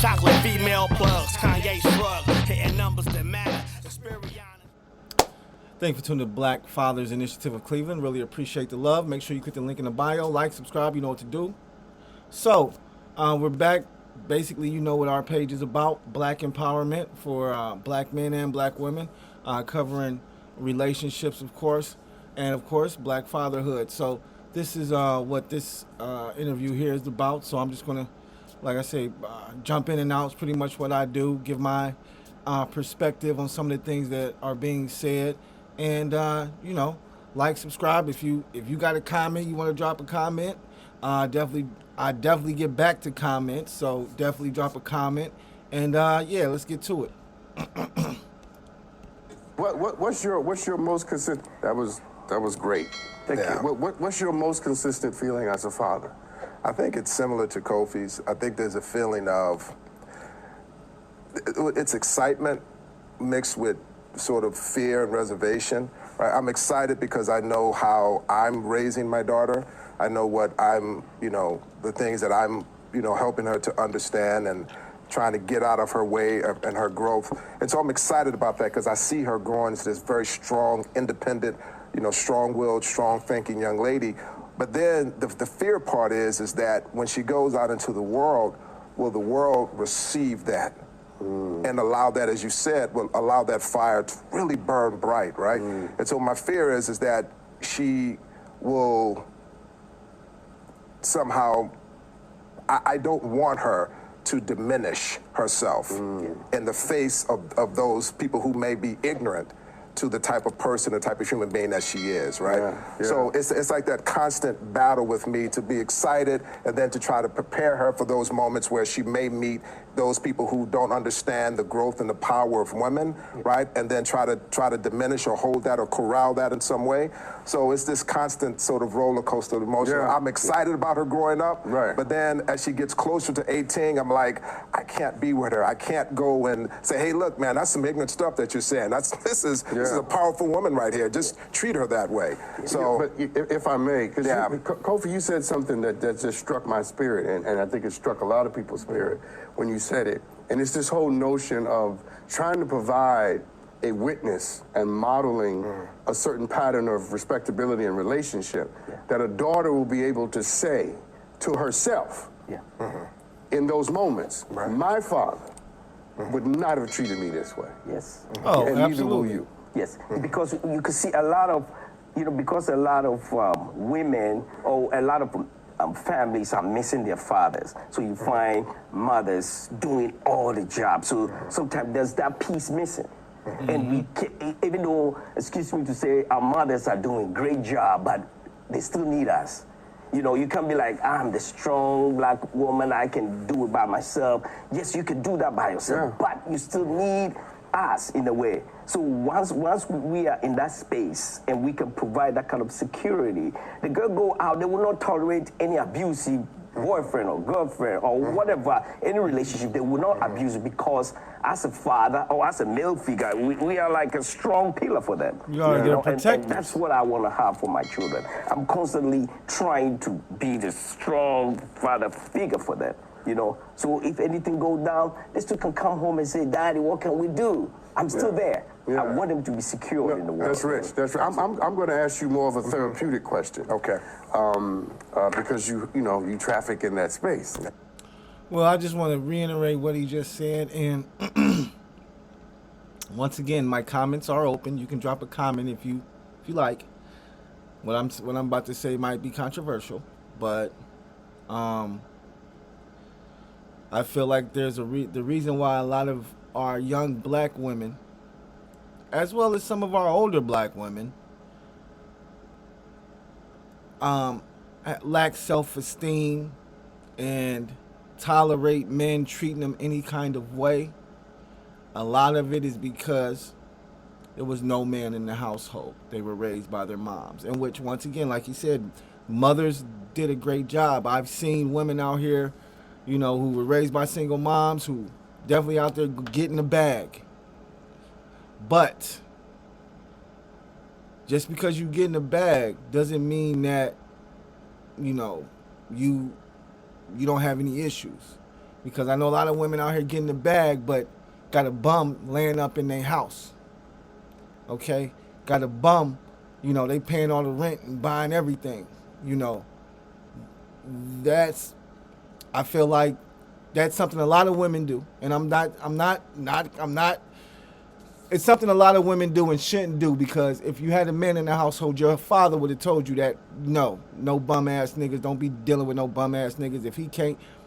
Chocolate female plugs, Kanye shrug, hitting numbers that matter. Thank you for tuning to Black Fathers Initiative of Cleveland. Really appreciate the love. Make sure you click the link in the bio. Like, subscribe. You know what to do. So, we're back. Basically, you know what our page is about. Black empowerment for black men and black women. Covering relationships, of course. And, of course, black fatherhood. So, this is what this interview here is about. So, I'm just going to, like I say, jump in and out. It's pretty much what I do. Give my perspective on some of the things that are being said. And, you know, like, subscribe. If you got a comment, you want to drop a comment, I definitely get back to comments. So definitely drop a comment. And, yeah, let's get to it. What's your most consistent? That was great. Thank you. What's your most consistent feeling as a father? I think it's similar to Kofi's. I think there's a feeling of it's excitement mixed with sort of fear and reservation. Right? I'm excited because I know how I'm raising my daughter. I know what I'm, the things that I'm, helping her to understand and trying to get out of her way and her growth. And so I'm excited about that because I see her growing into this very strong, independent, strong-willed, strong-thinking young lady. But then the fear part is that when she goes out into the world, will the world receive that? And allow that, as you said, will allow that fire to really burn bright, right? And so my fear is that she will somehow, I don't want her to diminish herself in the face of those people who may be ignorant to the type of person, the type of human being that she is, right? Yeah. So it's like that constant battle with me to be excited and then to try to prepare her for those moments where she may meet those people who don't understand the growth and the power of women, right? And then try to diminish or hold that or corral that in some way. So it's this constant sort of roller coaster of emotion. Yeah. I'm excited about her growing up, right? But then as she gets closer to 18, I'm like, I can't be with her. I can't go and say, hey, look, man, that's some ignorant stuff that you're saying. This is a powerful woman right here. Just treat her that way. So, but if I may, because Kofi, you said something that just struck my spirit, and I think it struck a lot of people's spirit when you said it. And it's this whole notion of trying to provide a witness and modeling a certain pattern of respectability and relationship that a daughter will be able to say to herself in those moments, my father would not have treated me this way. Yes. Oh, and absolutely. neither will you. Yes, because you can see a lot of, because a lot of women or a lot of families are missing their fathers. So you find mothers doing all the jobs. So sometimes there's that piece missing. And we even though, excuse me to say, our mothers are doing a great job, but they still need us. You can't be like, I'm the strong black woman, I can do it by myself. Yes, you can do that by yourself, but you still need us in a way. So once we are in that space and we can provide that kind of security, the girl go out, they will not tolerate any abusive boyfriend or girlfriend or whatever, any relationship, they will not abuse it because as a father or as a male figure, we are like a strong pillar for them. You are their protectors. And that's what I want to have for my children. I'm constantly trying to be the strong father figure for them. So if anything goes down, they still can come home and say, Daddy, what can we do? I'm still there. I want them to be secure in the world. That's rich. That's right. I'm going to ask you more of a therapeutic question. Okay. Because you traffic in that space. Well, I just want to reiterate what he just said. And once again, my comments are open. You can drop a comment if you like. What I'm about to say might be controversial, but I feel like there's the reason why a lot of our young black women, as well as some of our older black women, lack self-esteem and tolerate men treating them any kind of way. A lot of it is because there was no man in the household. They were raised by their moms, in which, once again, like you said, mothers did a great job. I've seen women out here, who were raised by single moms who definitely out there getting the bag. But just because you get in the bag doesn't mean that, you don't have any issues. Because I know a lot of women out here getting the bag, but got a bum laying up in their house. Okay? Got a bum, you know, they paying all the rent and buying everything. You know, I feel like that's something a lot of women do. And I'm not, it's something a lot of women do and shouldn't do, because if you had a man in the household, your father would have told you that, no bum ass niggas, don't be dealing with no bum ass niggas.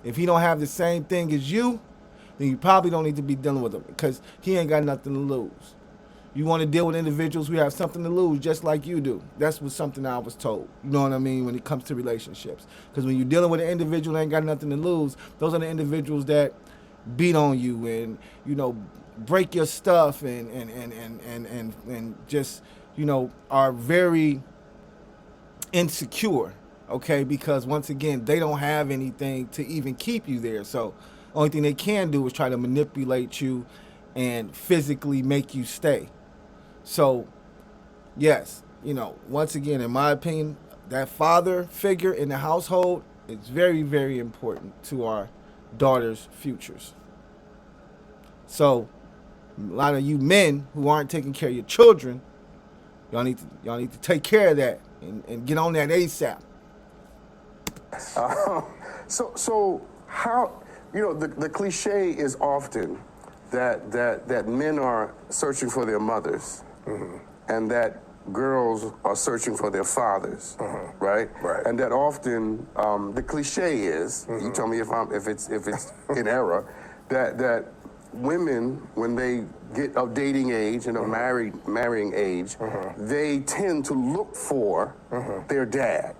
If he don't have the same thing as you, then you probably don't need to be dealing with him, because he ain't got nothing to lose. You want to deal with individuals who have something to lose just like you do. That's what something I was told. You know what I mean? When it comes to relationships. Because when you're dealing with an individual that ain't got nothing to lose, those are the individuals that beat on you and, you know, break your stuff and just, you know, are very insecure, okay? Because once again, they don't have anything to even keep you there. So only thing they can do is try to manipulate you and physically make you stay. So, yes, you know, once again, in my opinion, that father figure in the household is very, very important to our daughters' futures. So, a lot of you men who aren't taking care of your children, y'all need to take care of that and get on that ASAP. So how, you know, the cliche is often that men are searching for their mothers, and that girls are searching for their fathers, right? Right. And that often the cliche is, you tell me if it's in error, that women, when they get of dating age and of marrying age, they tend to look for their dad.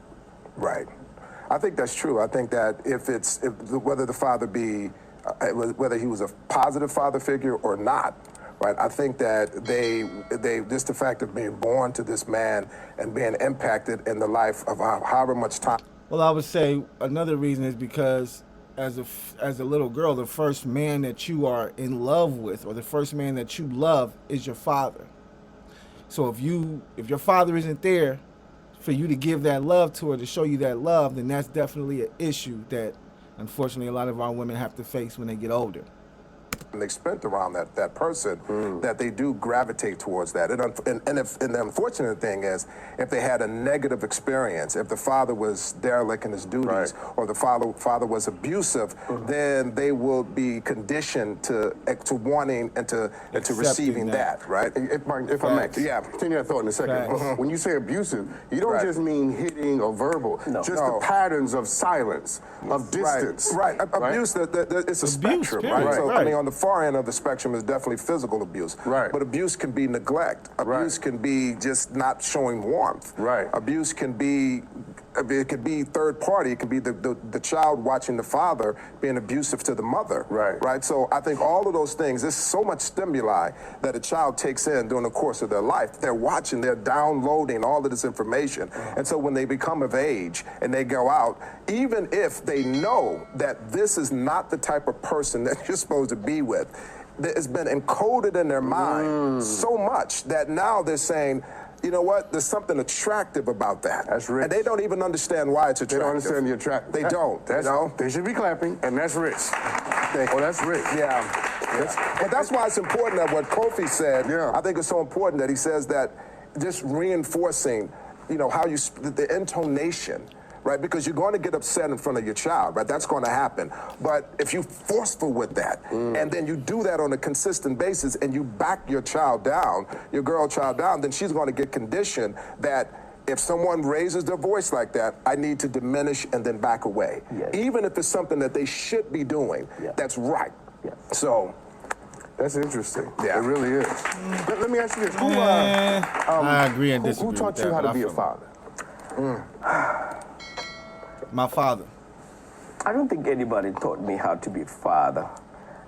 Right. I think that's true. I think that whether the father be, whether he was a positive father figure or not, right? I think that they just the fact of being born to this man and being impacted in the life of however much time. Well, I would say another reason is because as a little girl, the first man that you are in love with, or the first man that you love, is your father. So if your father isn't there for you to give that love to, or to show you that love, then that's definitely an issue that unfortunately a lot of our women have to face when they get older. And they spent around that person, that they do gravitate towards that. And the unfortunate thing is, if they had a negative experience, if the father was derelict in his duties, or the father was abusive, then they will be conditioned to wanting and to receiving that, right? If I may, continue that thought in a second. When you say abusive, you don't just mean hitting or verbal, just the patterns of silence, of distance. Right. Abuse, it's a spectrum, right? So, I mean, on the far end of the spectrum is definitely physical abuse. Right. But abuse can be neglect. Abuse can be just not showing warmth. Right. Abuse can be, it could be third party. It could be the child watching the father being abusive to the mother. Right. Right. So I think all of those things, there's so much stimuli that a child takes in during the course of their life. They're watching, they're downloading all of this information. And so when they become of age and they go out, even if they know that this is not the type of person that you're supposed to be with, it's been encoded in their mind so much that now they're saying, you know what, there's something attractive about that. That's rich. And they don't even understand why it's attractive. They don't understand the attraction. They don't. They should be clapping, and that's rich. That's rich. But that's why it's important that what Kofi said, I think it's so important that he says that, just reinforcing, you know, how the intonation, right? Because you're going to get upset in front of your child, right? That's going to happen. But if you're forceful with that, and then you do that on a consistent basis, and you back your child down, your girl child down, then she's going to get conditioned that if someone raises their voice like that, I need to diminish and then back away. Even if it's something that they should be doing, that's right. So, that's interesting. It really is. Let me ask you this. I agree and disagree. Who taught you how to be a father? My father. I don't think anybody taught me how to be a father.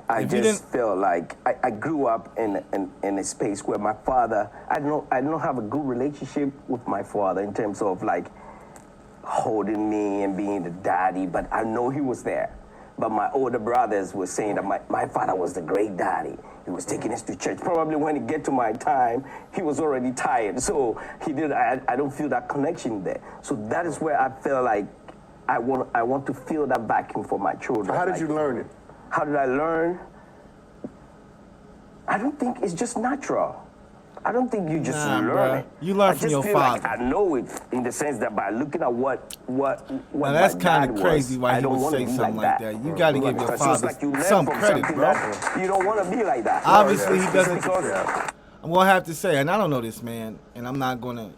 I just feel like I grew up in a space where my father, I don't have a good relationship with my father in terms of like holding me and being the daddy, but I know he was there. But my older brothers were saying that my father was the great daddy. He was taking us to church. Probably when it get to my time, he was already tired. So I don't feel that connection there. So that is where I feel like I want to feel that vacuum for my children. How did you learn it? How did I learn? I don't think it's just natural. I don't think you just Nah, learn bruh. it. You learn I from just your feel father. Like I know it in the sense that by looking at what Now that's my kind dad of crazy was, why I he don't would wanna say be something like that. You got to give your So it's father like you learn some from credit, something bro. that you don't want to be like that. Obviously, he It's doesn't. because I'm gonna have to say, and I don't know this man, and I'm not gonna,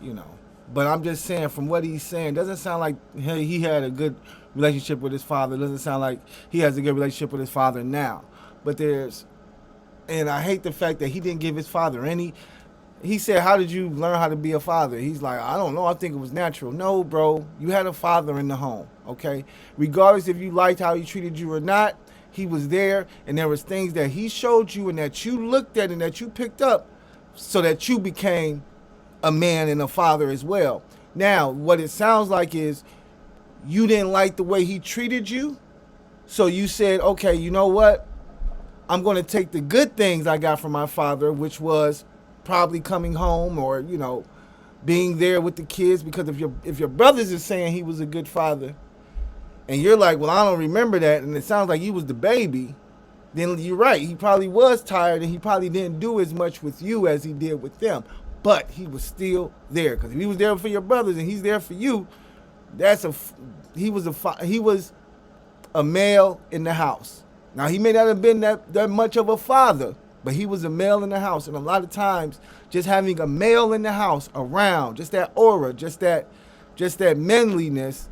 but I'm just saying from what he's saying, doesn't sound like he had a good relationship with his father. Doesn't sound like he has a good relationship with his father now. But and I hate the fact that he didn't give his father any. He said, "How did you learn how to be a father?" He's like, "I don't know. I think it was natural." No, bro. You had a father in the home, okay? Regardless if you liked how he treated you or not, he was there, and there was things that he showed you and that you looked at and that you picked up so that you became a man and a father as well. Now, what it sounds like is you didn't like the way he treated you, so you said, "Okay, you know what? I'm going to take the good things I got from my father, which was probably coming home or being there with the kids, because if your brothers is saying he was a good father and you're like, well, I don't remember that, and it sounds like you was the baby, then you're right, he probably was tired and he probably didn't do as much with you as he did with them, but he was still there, because if he was there for your brothers and he's there for you, he was a male in the house. Now, he may not have been that much of a father, but he was a male in the house. And a lot of times, just having a male in the house around, just that aura, just that manliness,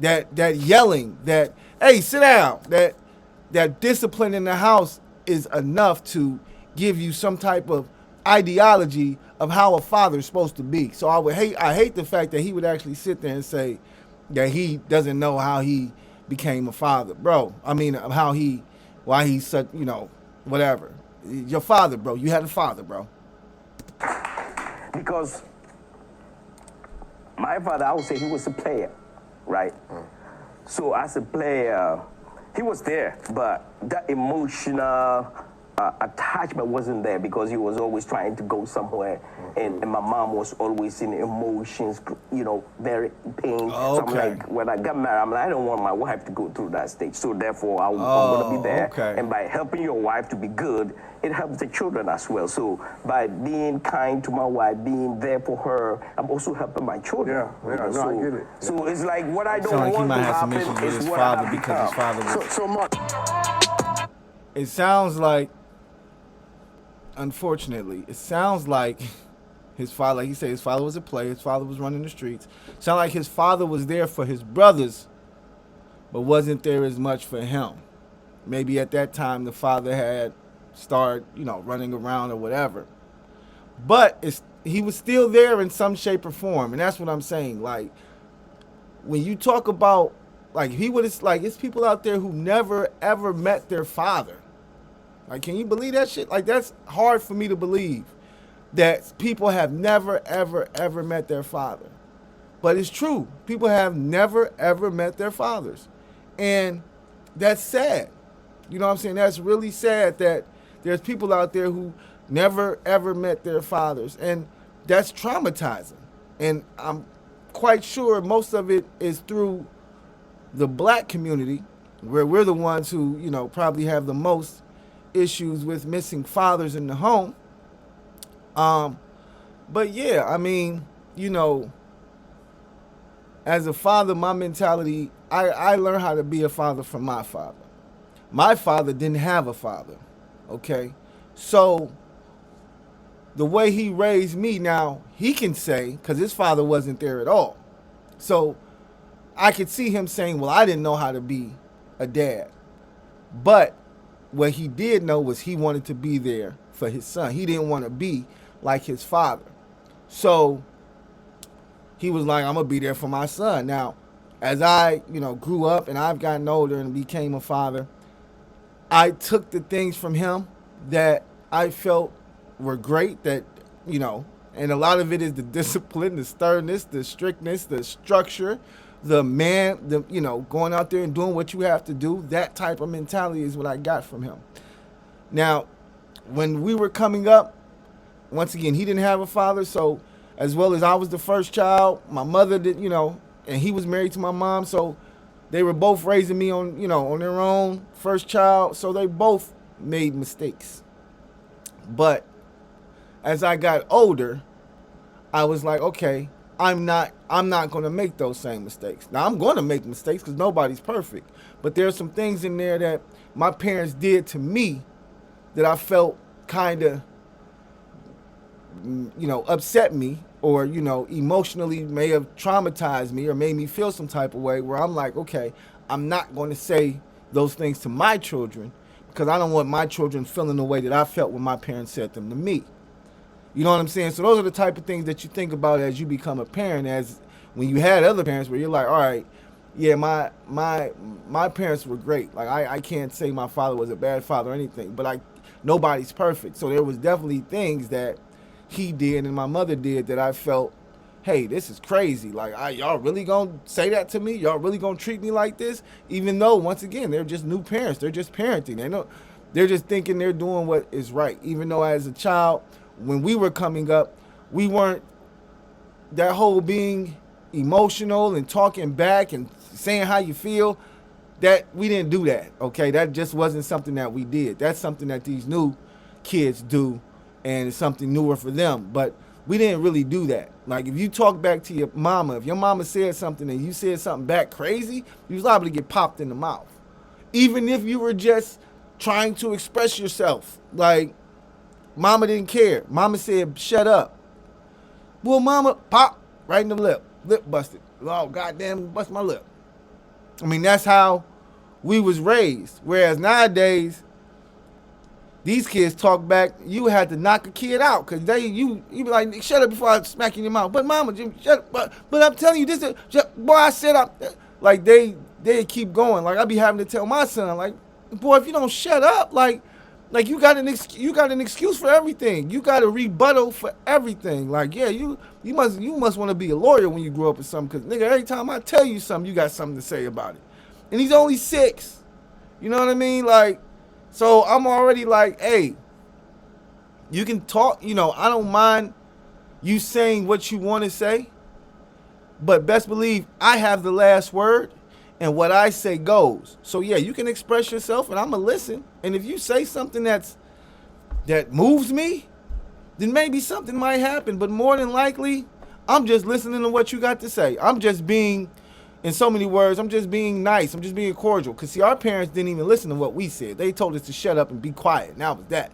that yelling, that, hey, sit down, that discipline in the house is enough to give you some type of ideology of how a father is supposed to be. So I hate the fact that he would actually sit there and say that he doesn't know how he became a father, bro. I mean, why he's such, whatever. Your father, bro. You had a father, bro. because my father, I would say he was a player, right? So as a player, he was there, but that emotional attachment wasn't there because he was always trying to go somewhere, and my mom was always in emotions, very pain. Oh, so I'm okay. like, when I got married, I'm like, I don't want my wife to go through that stage. So therefore, I'm gonna be there, okay. and by helping your wife to be good, it helps the children as well. So by being kind to my wife, being there for her, I'm also helping my children. Yeah, I get it. So it's like what I don't Sound like he want might to have some happen issues with is his what I father have because his become. father was. So Mark, It sounds like, unfortunately, his father, like he said, his father was a player. His father was running the streets. Sound like his father was there for his brothers, but wasn't there as much for him. Maybe at that time the father had started, running around or whatever. But he was still there in some shape or form, and that's what I'm saying. Like, when you talk about, like, it's people out there who never ever met their father. Like, can you believe that shit? Like, that's hard for me to believe that people have never ever ever met their father. But it's true. People have never ever met their fathers. And that's sad. You know what I'm saying? That's really sad that there's people out there who never ever met their fathers. And that's traumatizing. And I'm quite sure most of it is through the black community, where we're the ones who, probably have the most issues with missing fathers in the home. But yeah, I mean, as a father, my mentality, I learned how to be a father from my father. My father didn't have a father, okay? So the way he raised me, now he can say, because his father wasn't there at all. So I could see him saying, well, I didn't know how to be a dad. But what he did know was he wanted to be there for his son. He didn't want to be like his father. So he was like, I'm going to be there for my son. Now, as I, grew up and I've gotten older and became a father, I took the things from him that I felt were great, that, and a lot of it is the discipline, the sternness, the strictness, the structure, going out there and doing what you have to do. That type of mentality is what I got from him. Now, when we were coming up, once again, he didn't have a father, so as well as I was the first child, my mother did, and he was married to my mom, so they were both raising me on, you know, on their own, first child, so they both made mistakes. But as I got older, I was like, okay, I'm not going to make those same mistakes. Now, I'm going to make mistakes because nobody's perfect. But there's some things in there that my parents did to me that I felt kind of, you know, upset me, or, you know, emotionally may have traumatized me or made me feel some type of way, where I'm like, okay, I'm not going to say those things to my children because I don't want my children feeling the way that I felt when my parents said them to me. You know what I'm saying? So those are the type of things that you think about as you become a parent, as when you had other parents where you're like, all right, yeah, my parents were great. Like, I can't say my father was a bad father or anything, but nobody's perfect. So there was definitely things that he did and my mother did that I felt, hey, this is crazy. Like, y'all really gonna say that to me? Y'all really gonna treat me like this? Even though, once again, they're just new parents. They're just parenting. They're just thinking they're doing what is right. Even though as a child, when we were coming up, we weren't, that whole being emotional and talking back and saying how you feel, that we didn't do that, okay? That just wasn't something that we did. That's something that these new kids do, and it's something newer for them. But we didn't really do that. Like, if you talk back to your mama, if your mama said something and you said something back crazy, you was liable to get popped in the mouth. Even if you were just trying to express yourself. Like, mama didn't care. Mama said, shut up. Well, mama, pop, right in the lip. Lip busted. Oh, goddamn, bust my lip. I mean, that's how we was raised. Whereas nowadays, these kids talk back, you had to knock a kid out because you be like, shut up before I smack you in your mouth. But mama, Jim, shut up. But I'm telling you, boy, I said up. Like, they keep going. Like, I be having to tell my son, like, boy, if you don't shut up, like you got an excuse for everything. You got a rebuttal for everything. Like, yeah, you must want to be a lawyer when you grow up or something. Because, nigga, every time I tell you something, you got something to say about it. And he's only 6. You know what I mean? Like, so I'm already like, hey, you can talk. You know, I don't mind you saying what you want to say. But best believe I have the last word. And what I say goes. So, yeah, you can express yourself, and I'm going to listen. And if you say something that moves me, then maybe something might happen. But more than likely, I'm just listening to what you got to say. I'm just being, in so many words, I'm just being nice. I'm just being cordial. Because, see, our parents didn't even listen to what we said. They told us to shut up and be quiet. And that was that.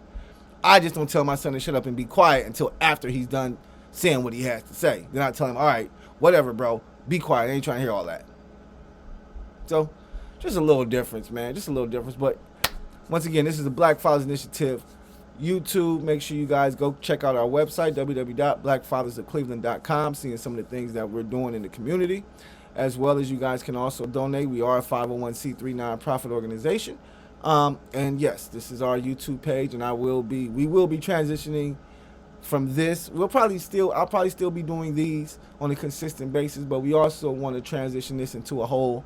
I just don't tell my son to shut up and be quiet until after he's done saying what he has to say. Then I tell him, all right, whatever, bro. Be quiet. I ain't trying to hear all that. So, just a little difference, man. Just a little difference. But, once again, this is the Black Fathers Initiative YouTube. Make sure you guys go check out our website, www.blackfathersofcleveland.com, seeing some of the things that we're doing in the community, as well as you guys can also donate. We are a 501c3 nonprofit organization. And, yes, this is our YouTube page, and we will be transitioning from this. I'll probably still be doing these on a consistent basis, but we also want to transition this into a whole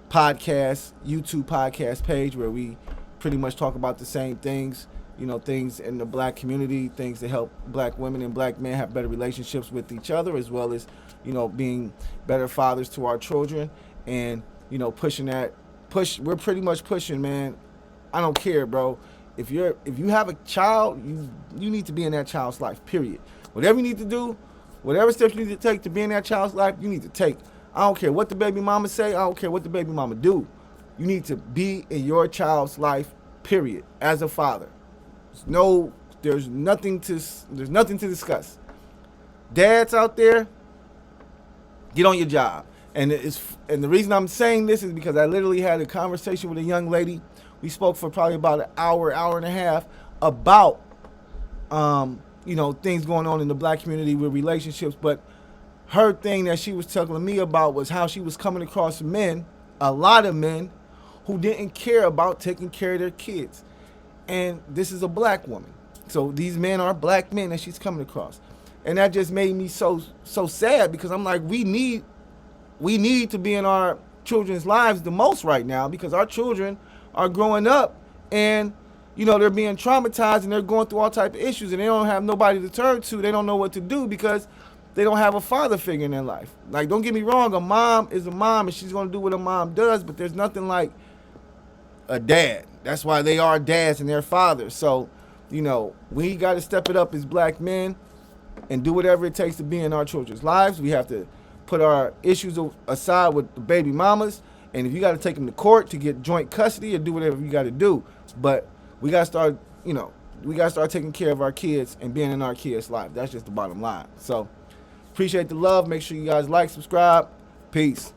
YouTube podcast page where we pretty much talk about the same things, you know, things in the black community, things that help black women and black men have better relationships with each other, as well as, you know, being better fathers to our children, and, you know, we're pretty much pushing, man. I don't care, bro. If you have a child, you need to be in that child's life, period. Whatever you need to do, whatever steps you need to take to be in that child's life, you need to take. I don't care what the baby mama say. I don't care what the baby mama do. You need to be in your child's life, period, as a father. There's nothing to discuss. Dads out there, get on your job. And the reason I'm saying this is because I literally had a conversation with a young lady. We spoke for probably about an hour and a half about things going on in the black community with relationships, but her thing that she was telling me about was how she was coming across a lot of men, who didn't care about taking care of their kids. And this is a black woman. So these men are black men that she's coming across. And that just made me so sad, because I'm like, we need to be in our children's lives the most right now, because our children are growing up and, you know, they're being traumatized and they're going through all types of issues, and they don't have nobody to turn to. They don't know what to do because they don't have a father figure in their life. Like, don't get me wrong, a mom is a mom and she's gonna do what a mom does, but there's nothing like a dad. That's why they are dads and they're fathers. So, you know, we got to step it up as black men and do whatever it takes to be in our children's lives. We have to put our issues aside with the baby mamas, and if you got to take them to court to get joint custody or do whatever you got to do, but we got to start, you know, we got to start taking care of our kids and being in our kids' life. That's just the bottom line. So appreciate the love. Make sure you guys like, subscribe. Peace.